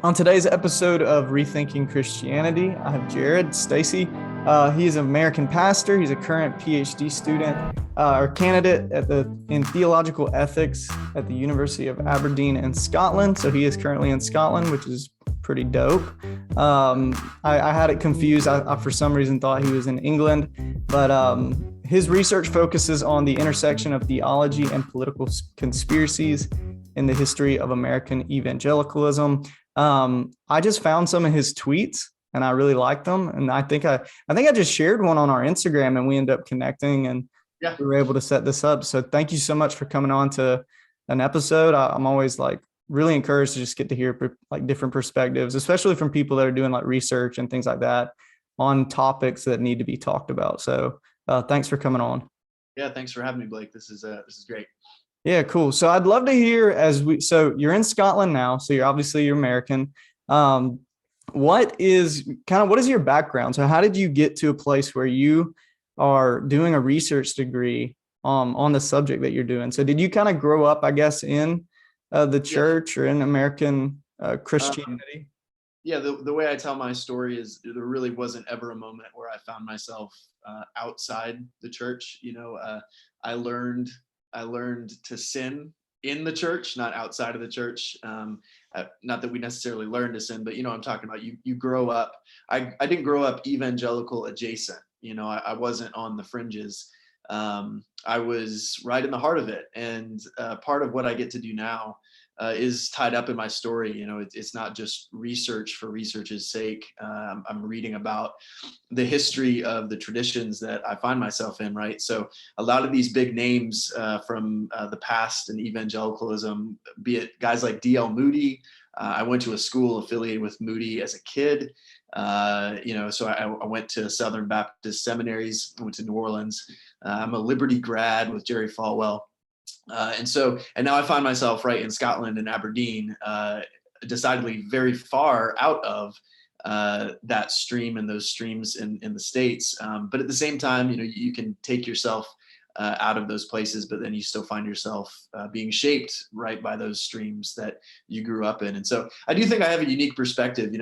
On today's episode of Rethinking Christianity, I have Jared Stacy. He is an American pastor. He's a current PhD student or candidate in theological ethics at the University of Aberdeen in Scotland. So he is currently in Scotland, which is pretty dope. I had it confused. I for some reason thought he was in England, but his research focuses on the intersection of theology and political conspiracies in the history of American evangelicalism. I just found some of his tweets and I really liked them. And I think I just shared one on our Instagram and we ended up connecting and we were able to set this up. So thank you so much for coming on to an episode. I'm always really encouraged to just get to hear different perspectives, especially from people that are doing research and things like that on topics that need to be talked about. So thanks for coming on. Yeah, thanks for having me, Blake. This is great. Yeah, cool. So I'd love to hear so you're in Scotland now, so you're American. What is your background? So how did you get to a place where you are doing a research degree on the subject that you're doing? So did you kind of grow up, I guess, in the church or in American Christianity? Yeah, the way I tell my story is there really wasn't ever a moment where I found myself outside the church. I learned to sin in the church, not outside of the church. Not that we necessarily learn to sin, but I'm talking about you grow up. I didn't grow up evangelical adjacent. I wasn't on the fringes. I was right in the heart of it. And part of what I get to do now is tied up in my story. It's not just research for research's sake. I'm reading about the history of the traditions that I find myself in, right? So a lot of these big names from the past in evangelicalism, be it guys like D.L. Moody. I went to a school affiliated with Moody as a kid. So I went to Southern Baptist seminaries, I went to New Orleans. I'm a Liberty grad with Jerry Falwell. And now I find myself right in Scotland and Aberdeen, decidedly very far out of that stream and those streams in the States. But at the same time, you can take yourself out of those places, but then you still find yourself being shaped right by those streams that you grew up in. And so I do think I have a unique perspective.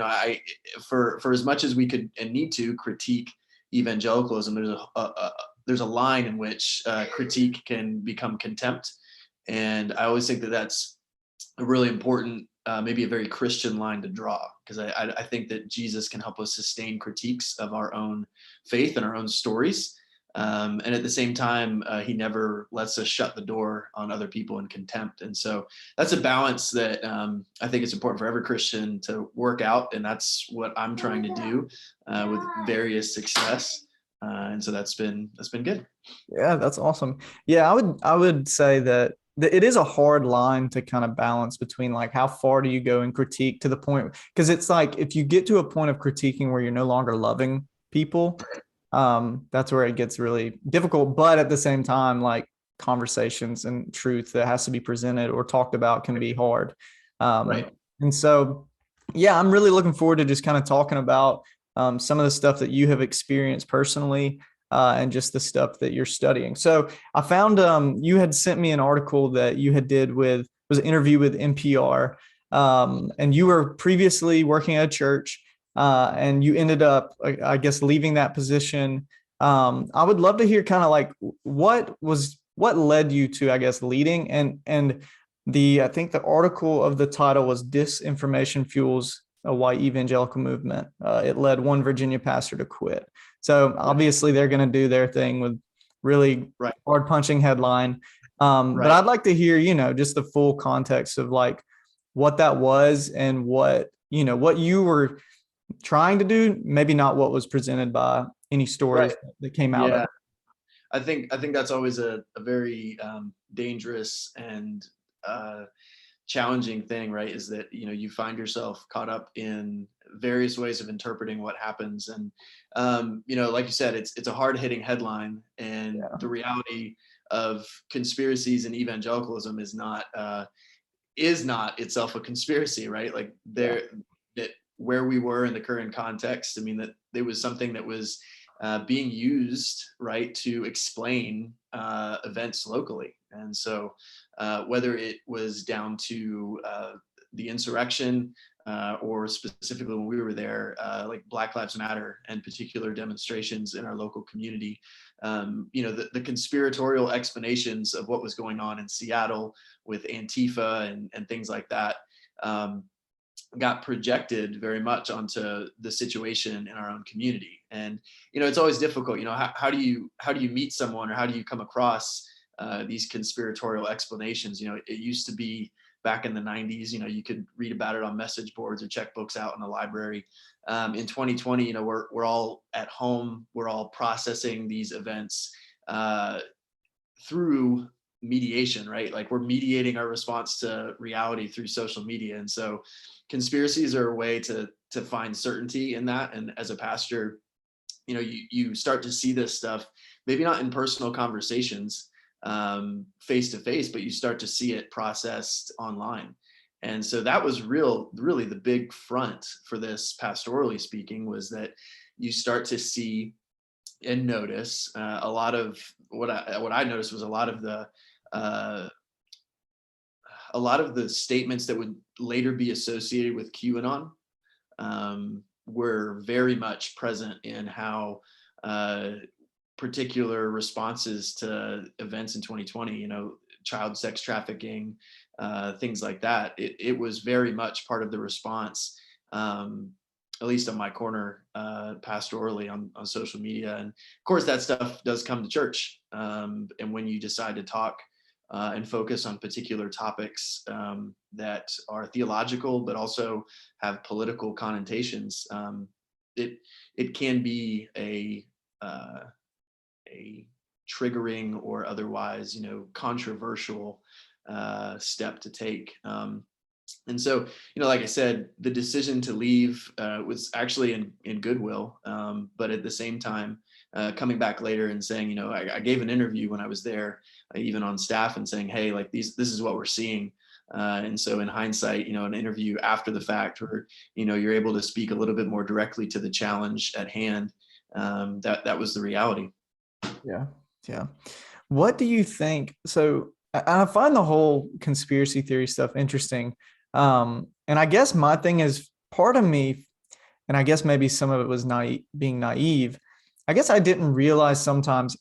For as much as we could and need to critique evangelicalism, there's a line in which critique can become contempt. And I always think that that's a really important, maybe a very Christian line to draw, because I think that Jesus can help us sustain critiques of our own faith and our own stories. And at the same time, he never lets us shut the door on other people in contempt. And so that's a balance that I think it's important for every Christian to work out. And that's what I'm trying to do with various success. And so that's been good. Yeah, that's awesome. Yeah, I would say that it is a hard line to kind of balance between how far do you go in critique to the point, because it's if you get to a point of critiquing where you're no longer loving people, that's where it gets really difficult. But at the same time, conversations and truth that has to be presented or talked about can be hard. Right. And so, yeah, I'm really looking forward to just kind of talking about some of the stuff that you have experienced personally and just the stuff that you're studying. So I found you had sent me an article that you had was an interview with NPR, and you were previously working at a church and you ended up, I guess, leaving that position. I would love to hear kind of what led you to, I guess, leading and I think the article of the title was Disinformation Fuels a White Evangelical Movement. It led one Virginia pastor to quit. So obviously they're going to do their thing with really hard punching headline. But I'd like to hear, just the full context of what that was and what you were trying to do, maybe not what was presented by any stories that came out of it. I think that's always a very dangerous and challenging thing, right? Is that you find yourself caught up in various ways of interpreting what happens, and like you said, it's a hard-hitting headline, and the reality of conspiracies and evangelicalism is not itself a conspiracy, right? That where we were in the current context, I mean, that there was something that was being used, right, to explain events locally. And so whether it was down to the insurrection or specifically when we were there, like Black Lives Matter and particular demonstrations in our local community. The conspiratorial explanations of what was going on in Seattle with Antifa and things like that got projected very much onto the situation in our own community. And it's always difficult. How do you meet someone, or how do you come across these conspiratorial explanations? It used to be back in the 90s, you could read about it on message boards or check books out in the library. In 2020, we're all at home, we're all processing these events through mediation, right? Like, we're mediating our response to reality through social media. And so conspiracies are a way to find certainty in that. And as a pastor, you start to see this stuff, maybe not in personal conversations face to face, but you start to see it processed online. And so that was really the big front for this, pastorally speaking, was that you start to see and notice a lot of what I noticed was a lot of the statements that would later be associated with Qanon were very much present in how particular responses to events in 2020, child sex trafficking, things like that. It was very much part of the response, at least on my corner, pastorally on social media. And of course, that stuff does come to church. And when you decide to talk and focus on particular topics that are theological, but also have political connotations, it can be a triggering or otherwise, controversial step to take. And so, like I said, the decision to leave was actually in goodwill, but at the same time, coming back later and saying, I gave an interview when I was there, even on staff, and saying, hey, like this is what we're seeing. And so in hindsight, an interview after the fact, where, you're able to speak a little bit more directly to the challenge at hand, that was the reality. Yeah. Yeah. What do you think? So I find the whole conspiracy theory stuff interesting. And I guess my thing is, part of me, and I guess maybe some of it was being naive. I guess I didn't realize sometimes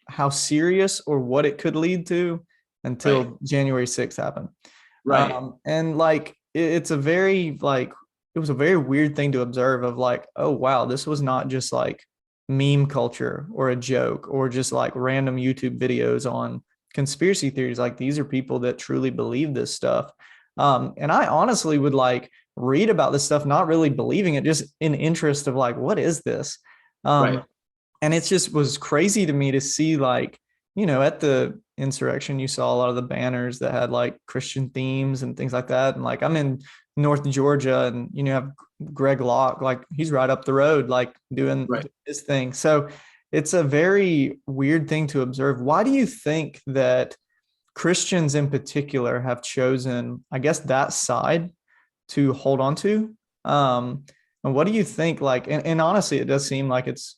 how serious or what it could lead to until Right. January 6th happened. Right. And like, it was a very weird thing to observe, of like, oh, wow, this was not just like meme culture or a joke or just like random YouTube videos on conspiracy theories. Like, these are people that truly believe this stuff. And I honestly would like read about this stuff, not really believing it, just in interest of like, what is this? Right. And it just was crazy to me to see, like, at the insurrection, you saw a lot of the banners that had like Christian themes and things like that. And like, I'm in North Georgia, and, have Greg Locke, like he's right up the road, like doing his thing. So it's a very weird thing to observe. Why do you think that Christians in particular have chosen, I guess, that side to hold on to? And what do you think, like, and honestly, it does seem like it's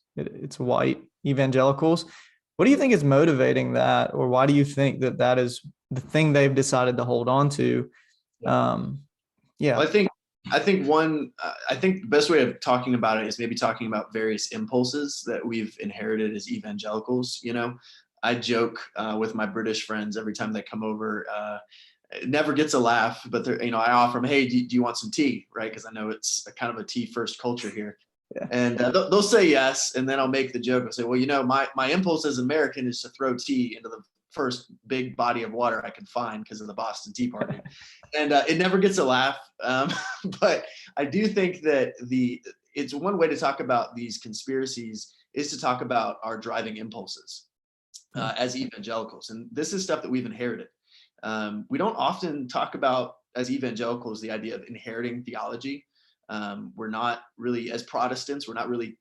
white evangelicals. What do you think is motivating that? Or why do you think that is the thing they've decided to hold on to? Yeah. Well, I think the best way of talking about it is maybe talking about various impulses that we've inherited as evangelicals. I joke with my British friends every time they come over. It never gets a laugh, but I offer them, hey, do you want some tea? Right? Because I know it's a kind of a tea first culture here. Yeah. And they'll say yes, and then I'll make the joke. I'll say, well, my impulse as American is to throw tea into the first big body of water I can find because of the Boston Tea Party. And it never gets a laugh. But I do think that it's one way to talk about these conspiracies is to talk about our driving impulses as evangelicals. And this is stuff that we've inherited. We don't often talk about, as evangelicals, the idea of inheriting theology. We're not really, as Protestants, we're not really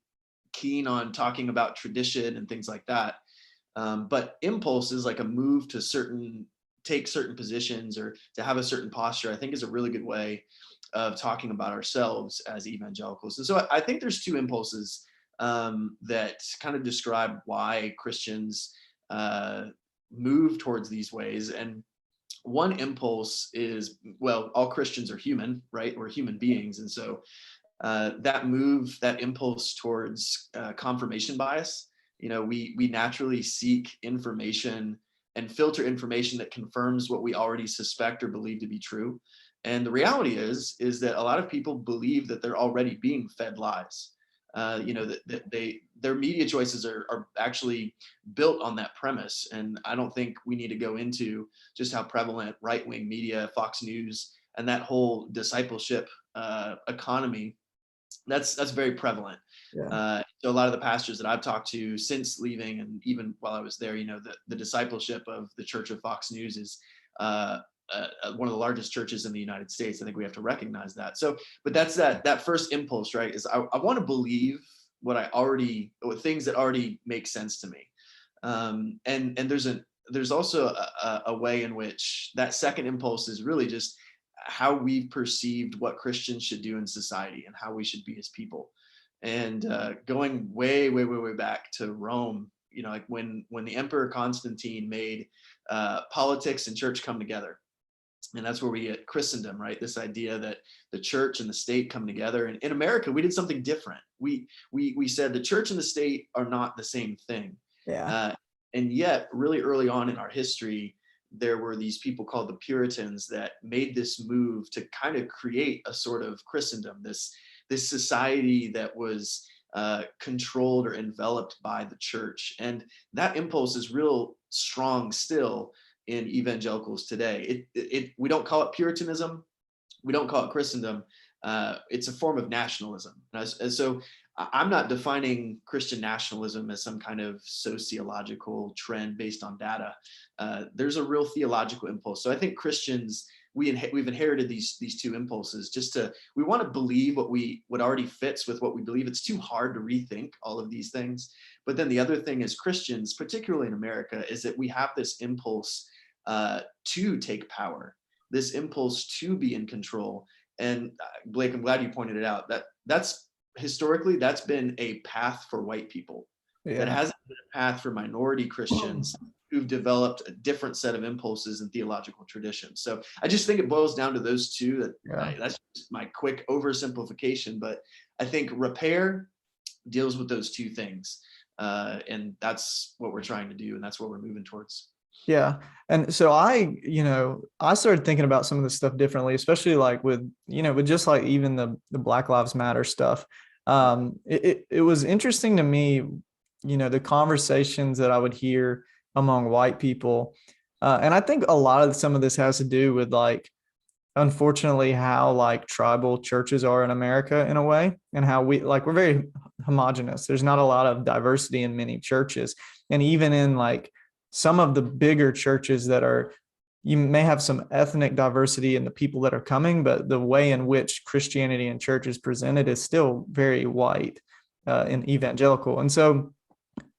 keen on talking about tradition and things like that. But impulse is like a move to take certain positions or to have a certain posture, I think is a really good way of talking about ourselves as evangelicals. And so I think there's two impulses that kind of describe why Christians move towards these ways. And one impulse is, well, all Christians are human, right? We're human beings. And so that impulse towards confirmation bias, we naturally seek information and filter information that confirms what we already suspect or believe to be true. And the reality is that a lot of people believe that they're already being fed lies. That their media choices are actually built on that premise. And I don't think we need to go into just how prevalent right-wing media, Fox News, and that whole discipleship economy, that's very prevalent. Yeah. So a lot of the pastors that I've talked to since leaving, and even while I was there, the discipleship of the Church of Fox News is one of the largest churches in the United States. I think we have to recognize that. So, but that's that first impulse, right? Is I want to believe what things that already make sense to me. And there's also a way in which that second impulse is really just how we've perceived what Christians should do in society and how we should be as people. And going way, way, way, way back to Rome, like when the Emperor Constantine made politics and church come together. And that's where we get Christendom, right? This idea that the church and the state come together. And in America, we did something different. We said the church and the state are not the same thing. Yeah. And yet, really early on in our history, there were these people called the Puritans that made this move to kind of create a sort of Christendom, this society that was controlled or enveloped by the church. And that impulse is real strong still in evangelicals today. We don't call it Puritanism, we don't call it Christendom. It's a form of nationalism. And so I'm not defining Christian nationalism as some kind of sociological trend based on data. There's a real theological impulse. So I think Christians, we've inherited these two impulses. We want to believe what already fits with what we believe. It's too hard to rethink all of these things. But then the other thing as Christians, particularly in America, is that we have this impulse to take power, this impulse to be in control. And Blake, I'm glad you pointed it out. That's historically, that's been a path for white people. Yeah. That hasn't been a path for minority Christians who've developed a different set of impulses and theological traditions. So I just think it boils down to those two. That's just my quick oversimplification, but I think repair deals with those two things. And that's what we're trying to do. And that's what we're moving towards. Yeah. And so I started thinking about some of this stuff differently, especially like with just like even the Black Lives Matter stuff. It was interesting to me, the conversations that I would hear among white people. And I think a lot of some of this has to do with like, unfortunately, how like tribal churches are in America in a way, and how we're very homogenous. There's not a lot of diversity in many churches. And even in like some of the bigger churches you may have some ethnic diversity in the people that are coming, but the way in which Christianity and church is presented is still very white and evangelical. And so,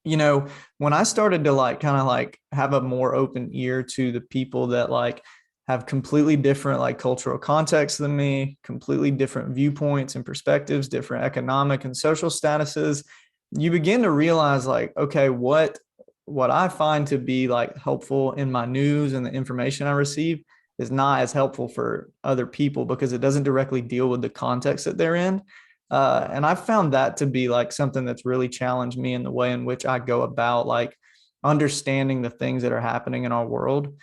when I started to like kind of like have a more open ear to the people that like have completely different like cultural contexts than me, completely different viewpoints and perspectives, different economic and social statuses, you begin to realize like, okay, what I find to be like helpful in my news and the information I receive is not as helpful for other people because it doesn't directly deal with the context that they're in. And I found that to be like something that's really challenged me in the way in which I go about like understanding the things that are happening in our world.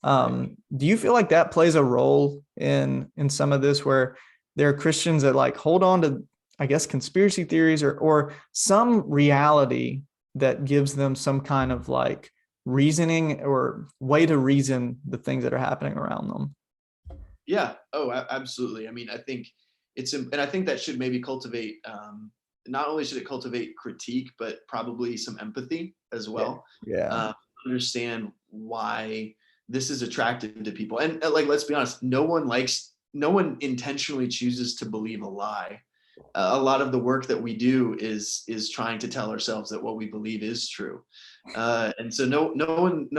Do you feel like that plays a role in some of this, where there are Christians that like hold on to, I guess, conspiracy theories or some reality that gives them some kind of like reasoning or way to reason the things that are happening around them? Yeah. Oh, absolutely. I mean, I think and I think that should maybe cultivate, not only should it cultivate critique, but probably some empathy as well. Yeah. Understand why this is attractive to people. And like, let's be honest, no one intentionally chooses to believe a lie. A lot of the work that we do is trying to tell ourselves that what we believe is true. And so no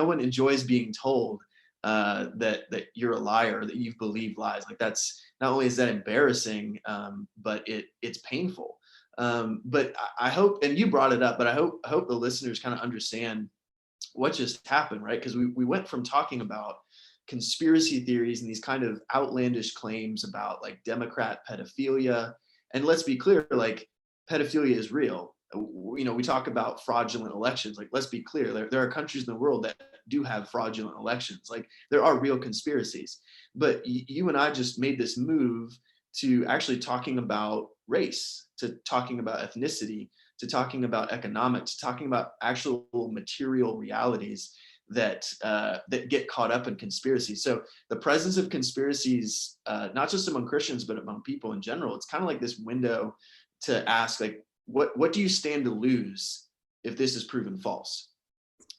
one enjoys being told that you're a liar, that you've believed lies. Like, that's not only is that embarrassing, but it's painful. But I hope, and you brought it up, but I hope the listeners kind of understand what just happened, right? Because we went from talking about conspiracy theories and these kind of outlandish claims about like Democrat pedophilia. And let's be clear, like pedophilia is real. We talk about fraudulent elections. Like, let's be clear, there are countries in the world that do have fraudulent elections. Like, there are real conspiracies. But you and I just made this move to actually talking about race, to talking about ethnicity, to talking about economics, to talking about actual material realities that get caught up in conspiracies. So the presence of conspiracies, not just among Christians, but among people in general, it's kind of like this window to ask, like, what do you stand to lose if this is proven false?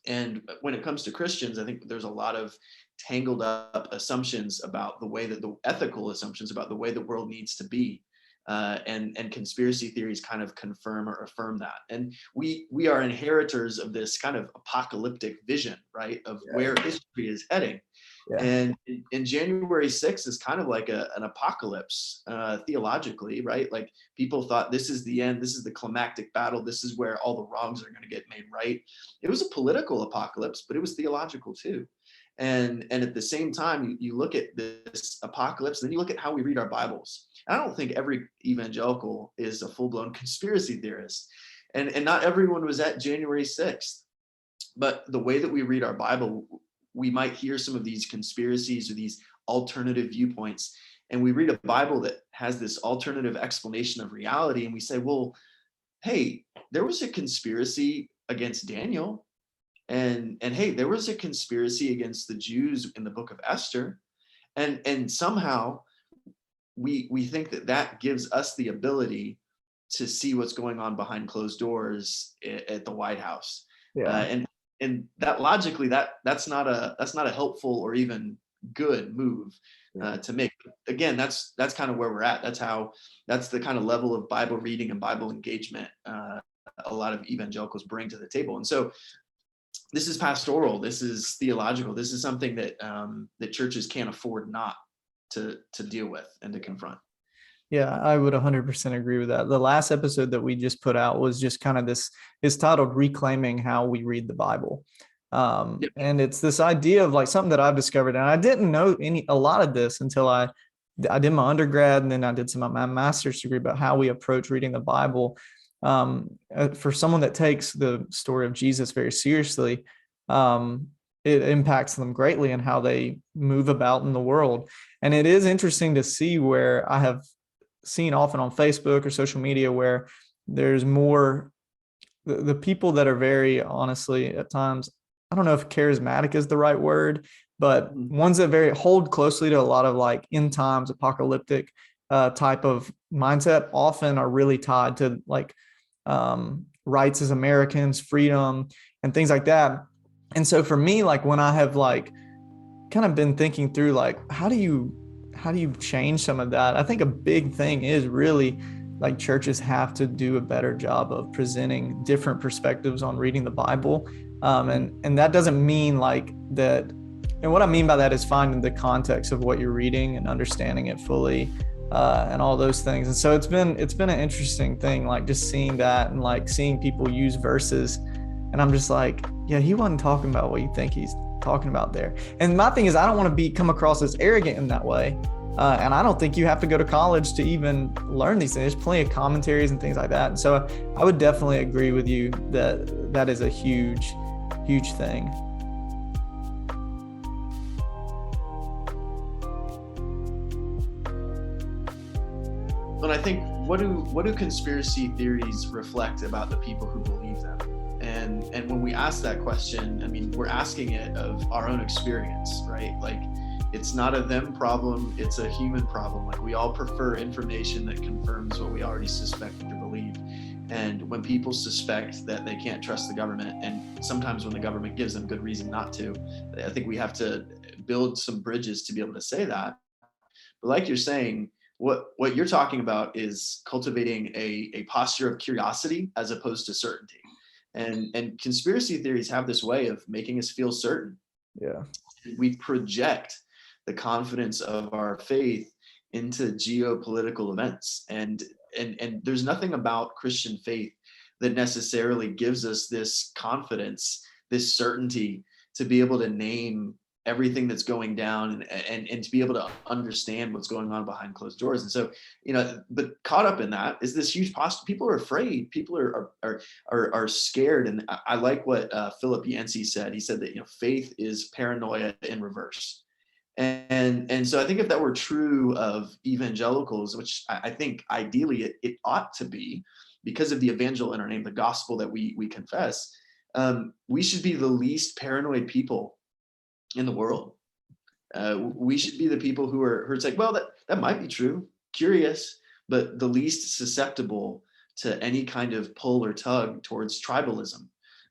And when it comes to Christians, I think there's a lot of tangled up assumptions about the way that the ethical assumptions about the way the world needs to be. And conspiracy theories kind of confirm or affirm that. And we are inheritors of this kind of apocalyptic vision, right, of where history is heading. Yeah. And January 6th is kind of like an apocalypse theologically, right? Like, people thought this is the end, this is the climactic battle, this is where all the wrongs are going to get made right. It was a political apocalypse, but it was theological too. And at the same time, you look at this apocalypse, and then you look at how we read our Bibles. I don't think every evangelical is a full-blown conspiracy theorist. And not everyone was at January 6th. But the way that we read our Bible, we might hear some of these conspiracies or these alternative viewpoints. And we read a Bible that has this alternative explanation of reality. And we say, well, hey, there was a conspiracy against Daniel. And hey, there was a conspiracy against the Jews in the book of Esther. And somehow we think that gives us the ability to see what's going on behind closed doors at the White House. Yeah. And that logically, that's not a helpful or even good move to make. Again, that's kind of where we're at. That's the kind of level of Bible reading and Bible engagement a lot of evangelicals bring to the table. And so this is pastoral, this is theological, this is something that that churches can't afford not to deal with and to confront. Yeah, I would 100% agree with that. The last episode that we just put out was just kind of it's titled Reclaiming How We Read the Bible. And it's this idea of like something that I've discovered, and I didn't know a lot of this until I did my undergrad, and then I did some of my master's degree about how we approach reading the Bible. For someone that takes the story of Jesus very seriously, it impacts them greatly in how they move about in the world. And it is interesting to see where I have seen often on Facebook or social media where there's more the people that are very honestly at times, I don't know if charismatic is the right word, but ones that very hold closely to a lot of like end times apocalyptic type of mindset often are really tied to like rights as Americans, freedom, and things like that. And so for me, like when I have like kind of been thinking through like how do you change some of that, I think a big thing is really like churches have to do a better job of presenting different perspectives on reading the Bible. And that doesn't mean like that. And what I mean by that is finding the context of what you're reading and understanding it fully, and all those things. And so it's been an interesting thing, like just seeing that and like seeing people use verses. And I'm just like, yeah, he wasn't talking about what you think he's talking about there. And my thing is, I don't want to come across as arrogant in that way. And I don't think you have to go to college to even learn these things. There's plenty of commentaries and things like that. And so I would definitely agree with you that is a huge, huge thing. But I think what do conspiracy theories reflect about the people who believe them? And when we ask that question, I mean, we're asking it of our own experience, right? Like, it's not a them problem, it's a human problem. Like, we all prefer information that confirms what we already suspect or believe. And when people suspect that they can't trust the government, and sometimes when the government gives them good reason not to, I think we have to build some bridges to be able to say that. But like you're saying, what you're talking about is cultivating a posture of curiosity as opposed to certainty. And conspiracy theories have this way of making us feel certain. Yeah. We project the confidence of our faith into geopolitical events. And there's nothing about Christian faith that necessarily gives us this confidence, this certainty to be able to name everything that's going down, and to be able to understand what's going on behind closed doors. And so, but caught up in that is this huge posture. People are afraid. People are scared. And I like what Philip Yancey said. He said that faith is paranoia in reverse. And so I think if that were true of evangelicals, which I think ideally it ought to be, because of the evangel in our name, the gospel that we confess, we should be the least paranoid people in the world. We should be the people who are it's like, well, that might be true, curious, but the least susceptible to any kind of pull or tug towards tribalism.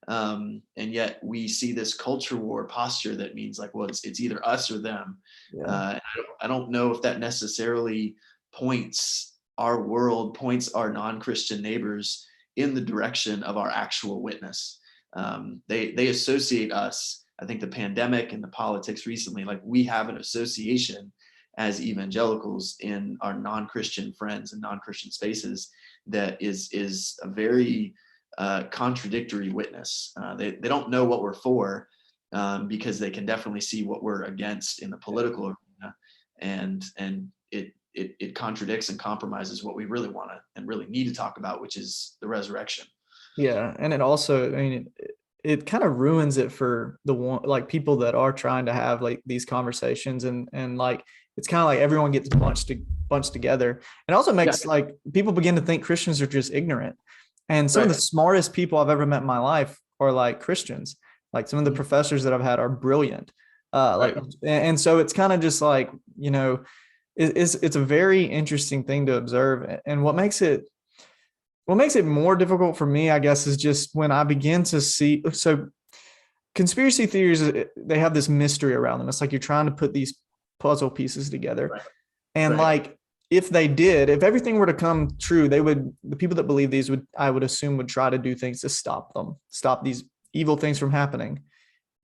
And yet we see this culture war posture that means like, well, it's either us or them. Yeah. I don't know if that necessarily points our non-Christian neighbors in the direction of our actual witness. They associate us. I think the pandemic and the politics recently, like we have an association as evangelicals in our non-Christian friends and non-Christian spaces that is a very contradictory witness. They don't know what we're for, because they can definitely see what we're against in the political arena, and it contradicts and compromises what we really want to and really need to talk about, which is the resurrection. Yeah. And it also, I mean, it kind of ruins it for the one, like people that are trying to have like these conversations, and like it's kind of like everyone gets bunched together. It also makes like people begin to think Christians are just ignorant. And some of the smartest people I've ever met in my life are like Christians. Like some of the professors that I've had are brilliant. And so it's kind of just like, it's a very interesting thing to observe. And what makes it more difficult for me, I guess, is just when I begin to see, so conspiracy theories, they have this mystery around them. It's like you're trying to put these puzzle pieces together. And like, if everything were to come true, the people that believe these I would assume would try to do things to stop these evil things from happening.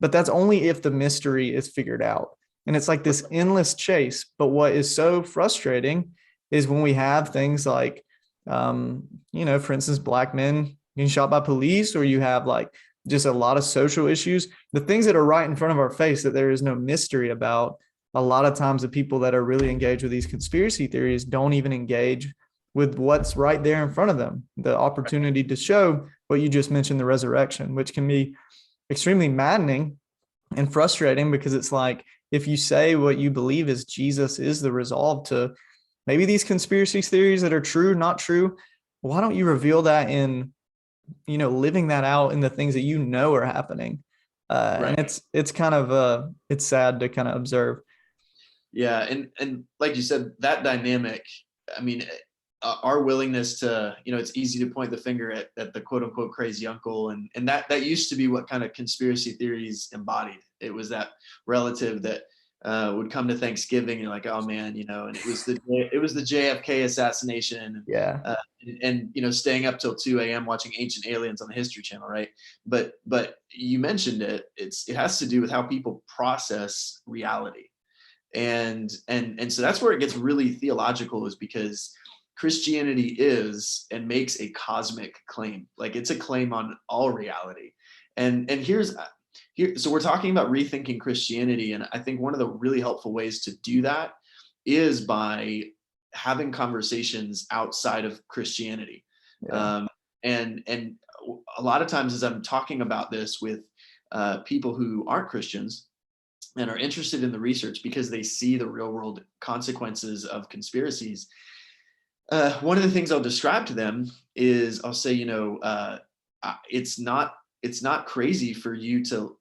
But that's only if the mystery is figured out. And it's like this endless chase. But what is so frustrating is when we have things like, for instance, Black men getting shot by police, or you have like just a lot of social issues, the things that are right in front of our face that there is no mystery about. A lot of times the people that are really engaged with these conspiracy theories don't even engage with what's right there in front of them, the opportunity to show what you just mentioned, the resurrection, which can be extremely maddening and frustrating, because it's like, if you say what you believe is Jesus is the resolve to maybe these conspiracy theories that are true, not true, why don't you reveal that in, living that out in the things that are happening? And it's kind of, it's sad to kind of observe. Yeah. And like you said, that dynamic, I mean, our willingness to, it's easy to point the finger at the quote unquote crazy uncle. And that used to be what kind of conspiracy theories embodied. It was that relative that would come to Thanksgiving and you're like, oh man, and it was the JFK assassination. Yeah. And staying up till 2 a.m. watching Ancient Aliens on the History Channel, right? But you mentioned it. It has to do with how people process reality. And so that's where it gets really theological, is because Christianity is and makes a cosmic claim. Like it's a claim on all reality. And so we're talking about rethinking Christianity. And I think one of the really helpful ways to do that is by having conversations outside of Christianity. Yeah. And a lot of times as I'm talking about this with people who aren't Christians and are interested in the research because they see the real world consequences of conspiracies, one of the things I'll describe to them is I'll say, it's not crazy for you to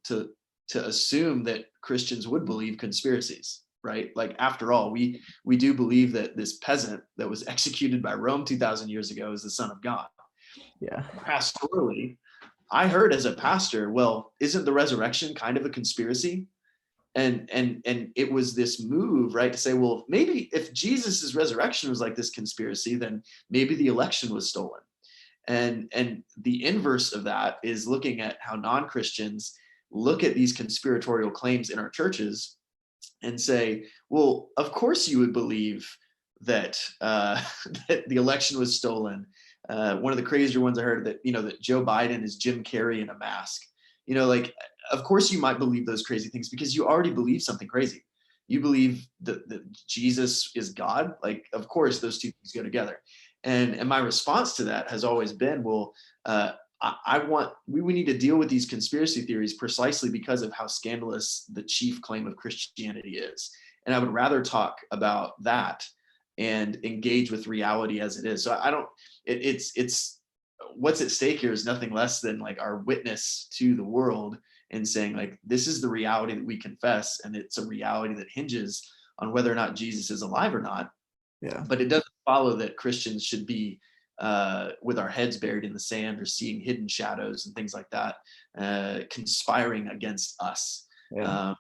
assume that Christians would believe conspiracies, right? Like, after all, we do believe that this peasant that was executed by Rome 2,000 years ago is the Son of God. Yeah. Pastorally, I heard as a pastor, well, isn't the resurrection kind of a conspiracy? And it was this move, right, to say, well, maybe if Jesus's resurrection was like this conspiracy, then maybe the election was stolen. And the inverse of that is looking at how non-Christians look at these conspiratorial claims in our churches and say, well, of course you would believe that that the election was stolen. One of the crazier ones I heard, that that Joe Biden is Jim Carrey in a mask. Like, of course you might believe those crazy things because you already believe something crazy. You believe that Jesus is God. Like, of course those two things go together. And my response to that has always been, well, we need to deal with these conspiracy theories precisely because of how scandalous the chief claim of Christianity is. And I would rather talk about that and engage with reality as it is. So I don't, it's what's at stake here is nothing less than like our witness to the world and saying like, this is the reality that we confess. And it's a reality that hinges on whether or not Jesus is alive or not. Yeah. But it doesn't follow that Christians should be with our heads buried in the sand or seeing hidden shadows and things like that, conspiring against us. Yeah.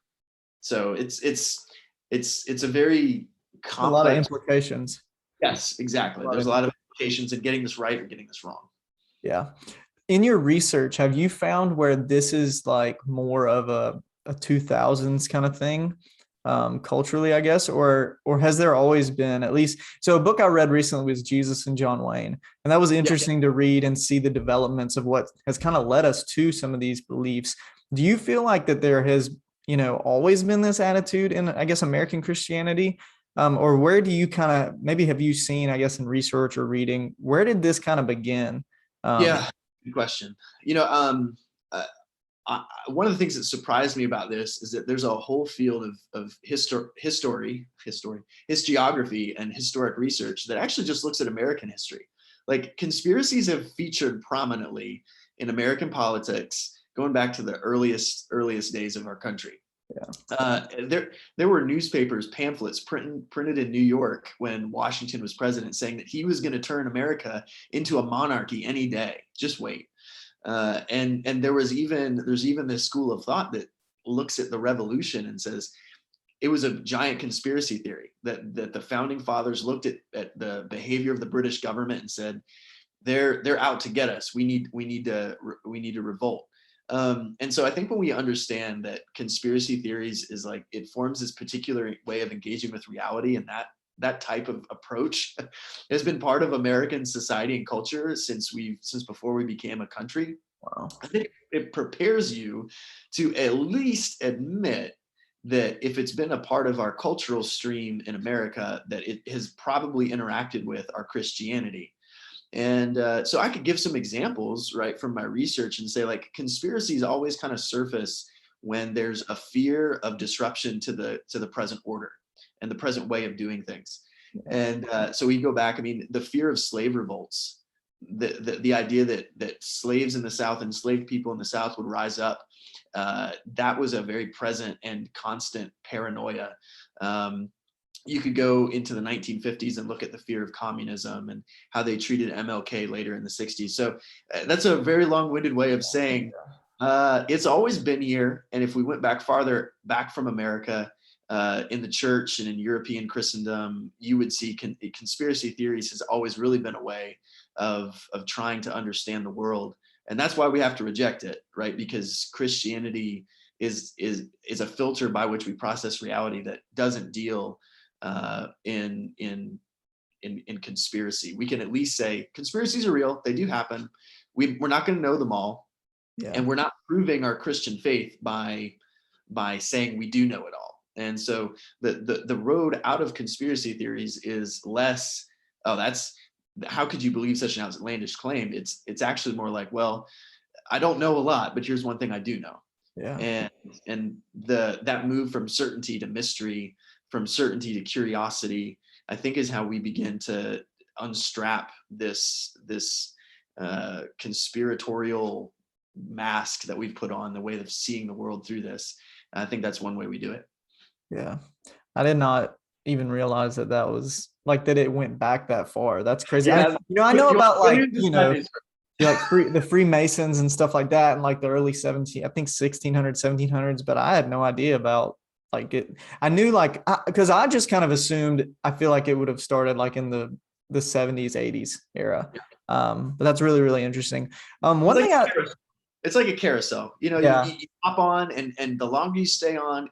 So it's a very complex. A lot of implications. Yes, exactly. There's a lot of implications in getting this right or getting this wrong. Yeah. In your research, have you found where this is like more of a 2000s kind of thing, culturally, I guess, or has there always been at least? So a book I read recently was Jesus and John Wayne, and that was interesting to read and see the developments of what has kind of led us to some of these beliefs. Do you feel like that there has, always been this attitude in, I guess, American Christianity? Or where do you kind of, maybe have you seen, I guess, in research or reading, where did this kind of begin? Yeah, good question. One of the things that surprised me about this is that there's a whole field of historiography and historic research that actually just looks at American history. Like, conspiracies have featured prominently in American politics going back to the earliest days of our country. There were newspapers, pamphlets printed in New York when Washington was president, saying that he was going to turn America into a monarchy any day. Just wait. And there's even this school of thought that looks at the revolution and says it was a giant conspiracy theory, that the founding fathers looked at the behavior of the British government and said they're out to get us. We need to revolt. And so I think when we understand that conspiracy theories is like, it forms this particular way of engaging with reality, and that type of approach has been part of American society and culture since before we became a country. Wow. I think it prepares you to at least admit that if it's been a part of our cultural stream in America, that it has probably interacted with our Christianity. And so I could give some examples, right, from my research and say, like, conspiracies always kind of surface when there's a fear of disruption to the present order and the present way of doing things. And so we go back, I mean, the fear of slave revolts, the idea that slaves in the South, enslaved people in the South would rise up, that was a very present and constant paranoia. You could go into the 1950s and look at the fear of communism and how they treated MLK later in the 60s. So that's a very long-winded way of saying it's always been here. And if we went back farther back from America, in the church and in European Christendom, you would see conspiracy theories has always really been a way of trying to understand the world. And that's why we have to reject it, right? Because Christianity is a filter by which we process reality that doesn't deal in conspiracy. We can at least say conspiracies are real. They do happen. We're not going to know them all. Yeah. And we're not proving our Christian faith by saying we do know it all. And so the road out of conspiracy theories is less, how could you believe such an outlandish claim? It's actually more like, well, I don't know a lot, but here's one thing I do know. Yeah. And that move from certainty to mystery, from certainty to curiosity, I think is how we begin to unstrap this conspiratorial mask that we've put on, the way of seeing the world through this. And I think that's one way we do it. Yeah. I did not even realize that was like, that it went back that far. That's crazy. Yeah. I know about like, the Freemasons and stuff like that, and like the early 1700s, but I had no idea about like it. I knew like, because I just kind of assumed, I feel like it would have started like in the 70s, 80s era. But that's really, really interesting. It's like a carousel, you hop on, and the longer you stay on,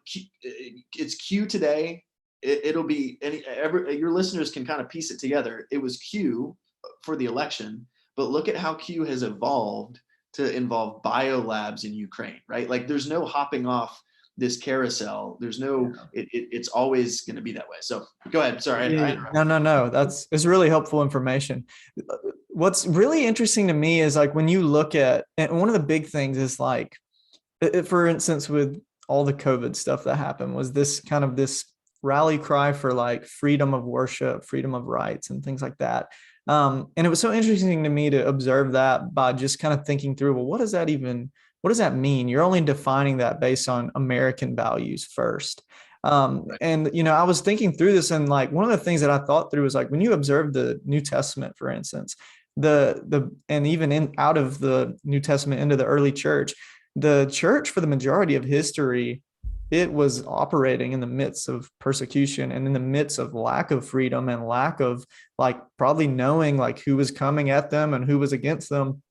it's Q today. It'll be your listeners can kind of piece it together. It was Q for the election, but look at how Q has evolved to involve biolabs in Ukraine, right? Like there's no hopping off this carousel. There's no, it's always going to be that way. So go ahead. Sorry. I No, no, no. It's really helpful information. What's really interesting to me is like when you look at, and one of the big things is like, for instance, with all the COVID stuff that happened, was this kind of this rally cry for like freedom of worship, freedom of rights, and things like that. And it was so interesting to me to observe that by just kind of thinking through, well, what does that mean? You're only defining that based on American values first. And I was thinking through this, and like one of the things that I thought through was like when you observe the New Testament, for instance, and even out of the New Testament into the early church, the church for the majority of history, it was operating in the midst of persecution and in the midst of lack of freedom and lack of like probably knowing like who was coming at them and who was against them.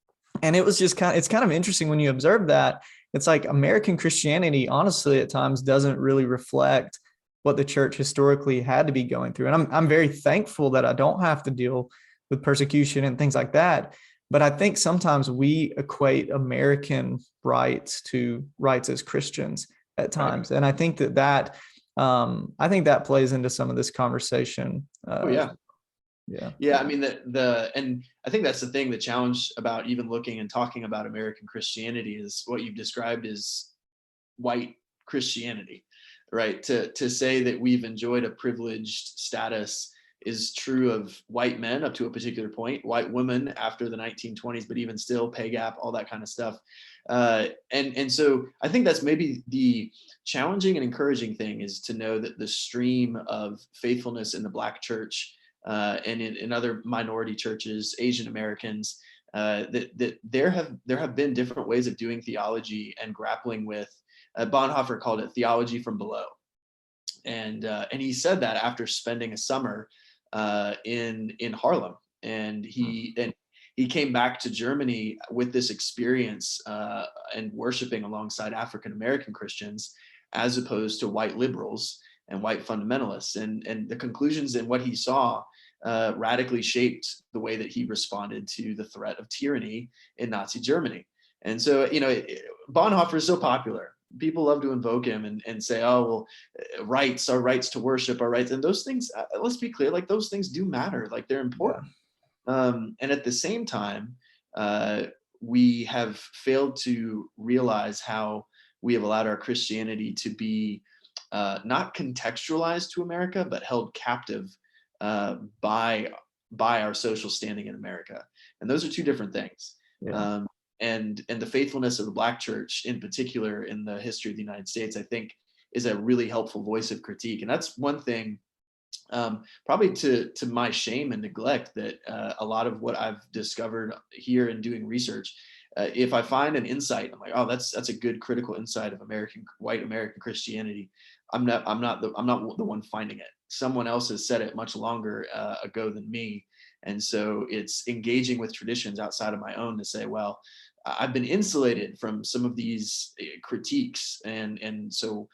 And it was just it's kind of interesting when you observe that. It's like American Christianity, honestly, at times doesn't really reflect what the church historically had to be going through. And I'm very thankful that I don't have to deal with persecution and things like that. But I think sometimes we equate American rights to rights as Christians at times. And I think I think that plays into some of this conversation. Oh yeah. Yeah. Yeah. I mean, and I think that's the thing, the challenge about even looking and talking about American Christianity is what you've described as white Christianity, right? To say that we've enjoyed a privileged status is true of white men up to a particular point, white women after the 1920s, but even still pay gap, all that kind of stuff. And so I think that's maybe the challenging and encouraging thing, is to know that the stream of faithfulness in the Black church and in other minority churches, Asian Americans, that there have been different ways of doing theology and grappling with. Bonhoeffer called it theology from below, and he said that after spending a summer in Harlem, and he came back to Germany with this experience and worshiping alongside African American Christians as opposed to white liberals and white fundamentalists, and the conclusions and what he saw radically shaped the way that he responded to the threat of tyranny in Nazi Germany. And so, Bonhoeffer is so popular. People love to invoke him and say, oh, well, rights, our rights to worship, our rights. And those things, let's be clear, like those things do matter, like they're important. Yeah. And at the same time, we have failed to realize how we have allowed our Christianity to be not contextualized to America, but held captive by our social standing in America. And those are two different things. Yeah. And the faithfulness of the Black church in particular in the history of the United States, I think, is a really helpful voice of critique. And that's one thing, probably to my shame and neglect, that a lot of what I've discovered here in doing research, if I find an insight, I'm like, oh, that's a good critical insight of white American Christianity. I'm not the one finding it. Someone else has said it much longer ago than me. And so it's engaging with traditions outside of my own to say, well, I've been insulated from some of these critiques. And so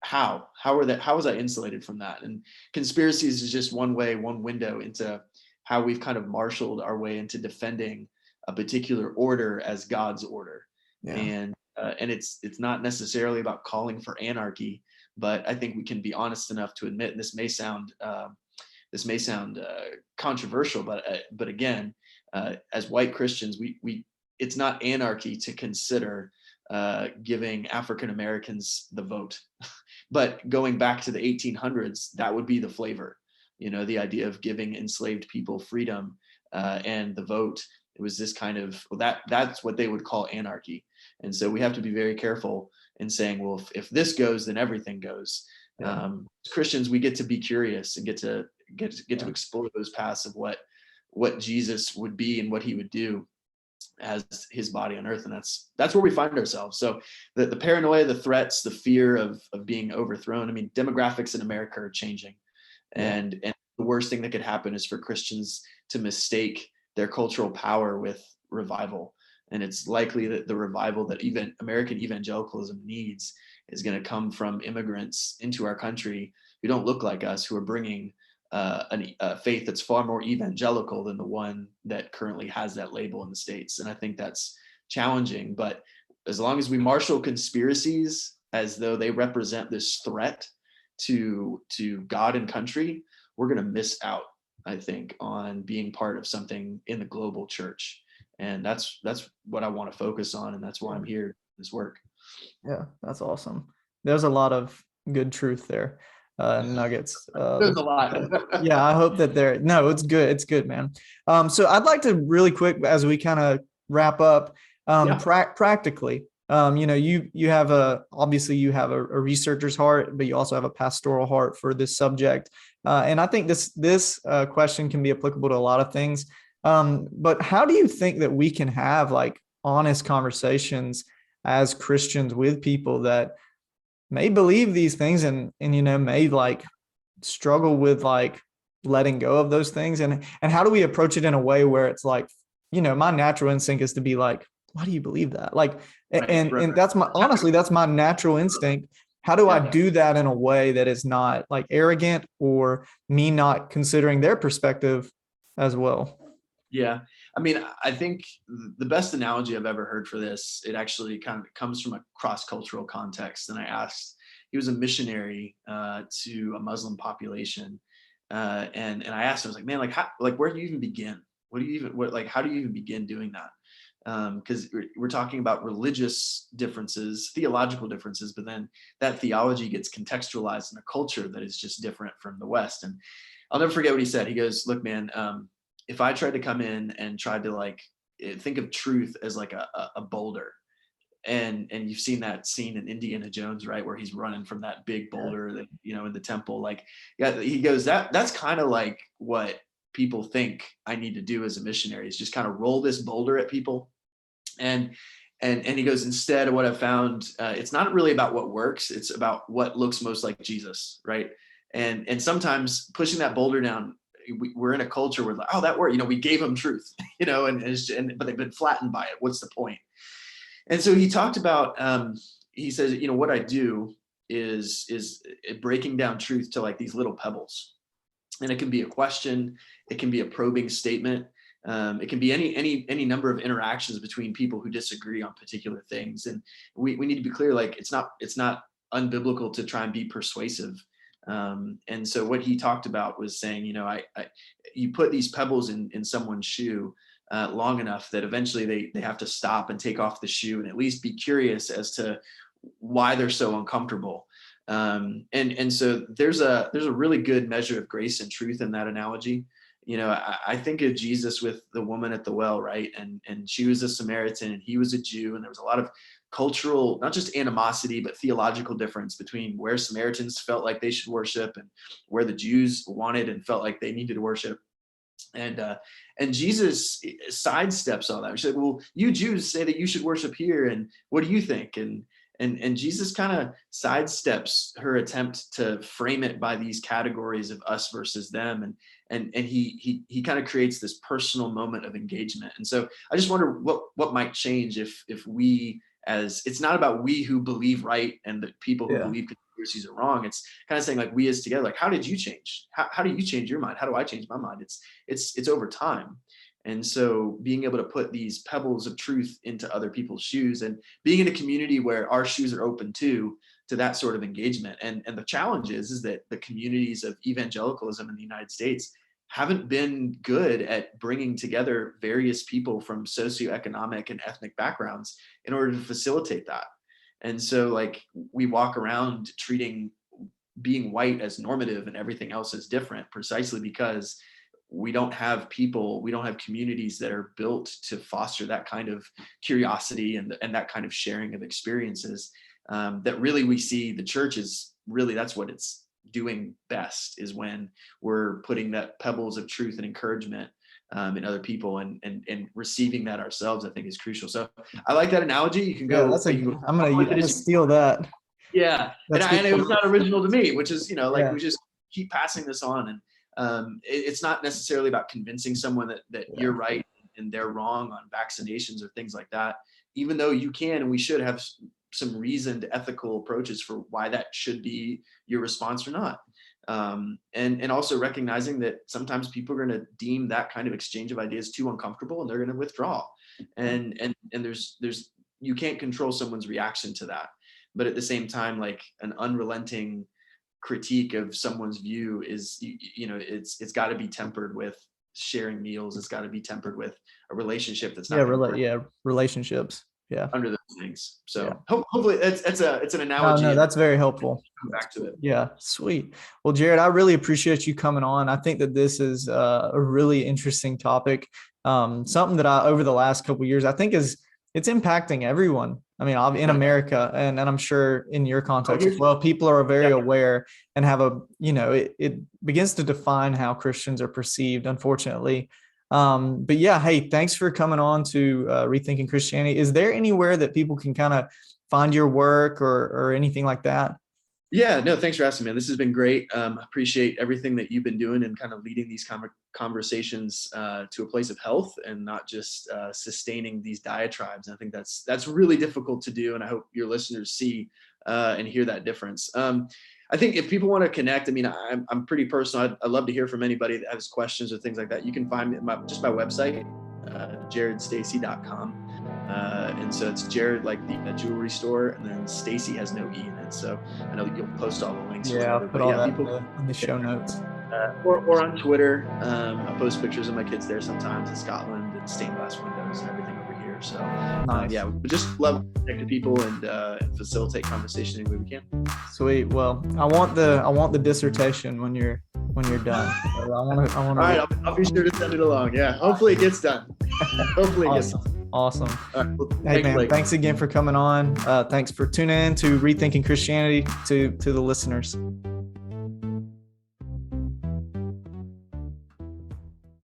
how was I insulated from that? And conspiracies is just one window into how we've kind of marshaled our way into defending a particular order as God's order. Yeah. And it's not necessarily about calling for anarchy, but I think we can be honest enough to admit, and this may sound controversial, but again, as white Christians, we it's not anarchy to consider giving African Americans the vote. But going back to the 1800s, that would be the flavor. The idea of giving enslaved people freedom and the vote. It was this kind of, that's what they would call anarchy. And so we have to be very careful in saying, well, if this goes, then everything goes. Yeah. Christians, we get to be curious and get to explore those paths of what Jesus would be and what he would do as his body on earth. And that's where we find ourselves. So the paranoia, the threats, the fear of being overthrown. I mean, demographics in America are changing. And the worst thing that could happen is for Christians to mistake their cultural power with revival. And it's likely that the revival that even American evangelicalism needs is going to come from immigrants into our country who don't look like us, who are bringing a faith that's far more evangelical than the one that currently has that label in the States. And I think that's challenging. But as long as we marshal conspiracies as though they represent this threat to God and country, we're going to miss out, I think, on being part of something in the global church. And that's what I want to focus on, and that's why I'm here, this work. Yeah, that's awesome. There's a lot of good truth there, nuggets. There's a lot. Yeah, I hope that there. No, it's good. It's good, man. So I'd like to really quick, as we kind of wrap up, Yeah. practically, you have obviously you have a researcher's heart, but you also have a pastoral heart for this subject, and I think this question can be applicable to a lot of things. But how do you think that we can have like honest conversations as Christians with people that may believe these things and may like struggle with like letting go of those things, and how do we approach it in a way where it's like, my natural instinct is to be like, why do you believe that? Like, and that's that's my natural instinct. How do I do that in a way that is not like arrogant or me not considering their perspective as well? Yeah. I mean, I think the best analogy I've ever heard for this, it actually kind of comes from a cross-cultural context. And I asked, he was a missionary to a Muslim population. And I asked him, I was like, man, where do you even begin? How do you even begin doing that? Because we're talking about religious differences, theological differences, but then that theology gets contextualized in a culture that is just different from the West. And I'll never forget what he said. He goes, look, man, if I tried to come in and tried to like think of truth as like a boulder, and you've seen that scene in Indiana Jones, right, where he's running from that big boulder that in the temple, like, yeah, he goes, that's kind of like what people think I need to do as a missionary, is just kind of roll this boulder at people. And he goes, instead of what I've found, it's not really about what works, it's about what looks most like Jesus, right? And sometimes pushing that boulder down, we're in a culture where like, oh, that worked, we gave them truth, but they've been flattened by it. What's the point? And so he talked about, he says, what I do is breaking down truth to like these little pebbles. And it can be a question, it can be a probing statement, it can be any number of interactions between people who disagree on particular things. And we need to be clear, like it's not unbiblical to try and be persuasive. And so what he talked about was saying, you put these pebbles in someone's shoe long enough that eventually they have to stop and take off the shoe and at least be curious as to why they're so uncomfortable. And so there's a really good measure of grace and truth in that analogy. I think of Jesus with the woman at the well, right? And she was a Samaritan and he was a Jew, and there was a lot of cultural, not just animosity, but theological difference between where Samaritans felt like they should worship and where the Jews wanted and felt like they needed to worship. And Jesus sidesteps all that. He said, well, you Jews say that you should worship here, and what do you think? And Jesus kind of sidesteps her attempt to frame it by these categories of us versus them. And he kind of creates this personal moment of engagement. And so I just wonder what might change if we, as it's not about we who believe right and the people who believe conspiracies are wrong. It's kind of saying like we as together, like, how did you change? How do you change your mind? How do I change my mind? It's over time. And so being able to put these pebbles of truth into other people's shoes and being in a community where our shoes are open to that sort of engagement. And the challenge is that the communities of evangelicalism in the United States haven't been good at bringing together various people from socioeconomic and ethnic backgrounds in order to facilitate that. And so like we walk around treating being white as normative and everything else as different, precisely because we don't have communities that are built to foster that kind of curiosity and that kind of sharing of experiences, that really we see the church is really, that's what it's doing best, is when we're putting that pebbles of truth and encouragement in other people, and receiving that ourselves, I think is crucial. So I like that analogy. You can go. I'm gonna steal that. Yeah, and it was not original to me, which is we just keep passing this on, and it's not necessarily about convincing someone that you're right and they're wrong on vaccinations or things like that. Even though you can and we should have some reasoned ethical approaches for why that should be your response or not. And also recognizing that sometimes people are going to deem that kind of exchange of ideas too uncomfortable and they're going to withdraw. and there's you can't control someone's reaction to that, but at the same time, like an unrelenting critique of someone's view is, it's got to be tempered with sharing meals. It's got to be tempered with a relationship that's not relationships. Yeah. Under those things. So yeah. Hopefully it's an analogy. No, that's very helpful. Come back to it. Yeah, sweet. Well, Jared, I really appreciate you coming on. I think that this is a really interesting topic. Something that over the last couple of years, I think it's impacting everyone. I mean, in America, and I'm sure in your context as well, people are very aware and have it begins to define how Christians are perceived, unfortunately. But yeah, hey, thanks for coming on to Rethinking Christianity. Is there anywhere that people can kind of find your work or anything like that? Yeah, no, thanks for asking, man. This has been great. Appreciate everything that you've been doing and kind of leading these conversations to a place of health and not just sustaining these diatribes. And I think that's really difficult to do. And I hope your listeners see and hear that difference. I think if people want to connect, I mean, I'm pretty personal. I'd love to hear from anybody that has questions or things like that. You can find me at just my website, jaredstacy.com. And so it's Jared, like the jewelry store, and then Stacy has no E in it. So I know that you'll post all the links. Yeah, I'll put all that in the show notes. Or on Twitter. I post pictures of my kids there sometimes in Scotland and stained glass windows and everything over here. So nice. Yeah, we just love to connect to people and facilitate conversation any way we can. Sweet. Well, I want the dissertation when you're done. So I want to. All right, I'll be sure to send it along. Yeah, hopefully it gets done. Hopefully it gets done. Awesome. Right, well, hey man, thanks again for coming on. Thanks for tuning in to Rethinking Christianity to the listeners.